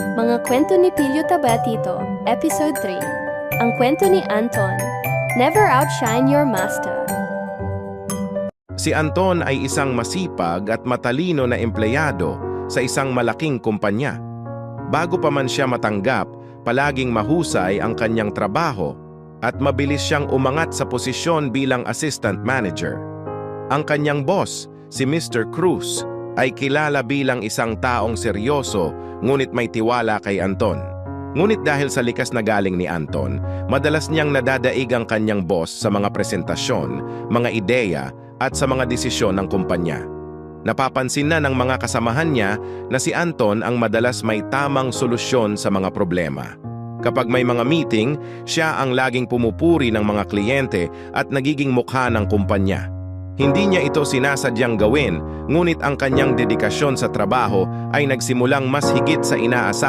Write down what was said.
Mga kwento ni Pilyo Tabatito, Episode 3. Ang kwento ni Anton. Never outshine your master. Si Anton ay isang masipag at matalino na empleyado sa isang malaking kumpanya. Bago pa man siya matanggap, palaging mahusay ang kanyang trabaho at mabilis siyang umangat sa posisyon bilang assistant manager. Ang kanyang boss, si Mr. Cruz, ay kilala bilang isang taong seryoso ngunit may tiwala kay Anton. Ngunit dahil sa likas na galing ni Anton, madalas niyang nadadaig ang kanyang boss sa mga presentasyon, mga ideya at sa mga desisyon ng kumpanya. Napapansin na ng mga kasamahan niya na si Anton ang madalas may tamang solusyon sa mga problema. Kapag may mga meeting, siya ang laging pumupuri ng mga kliyente at nagiging mukha ng kumpanya. Hindi niya ito sinasadyang gawin, ngunit ang kanyang dedikasyon sa trabaho ay nagsimulang mas higit sa inaasahan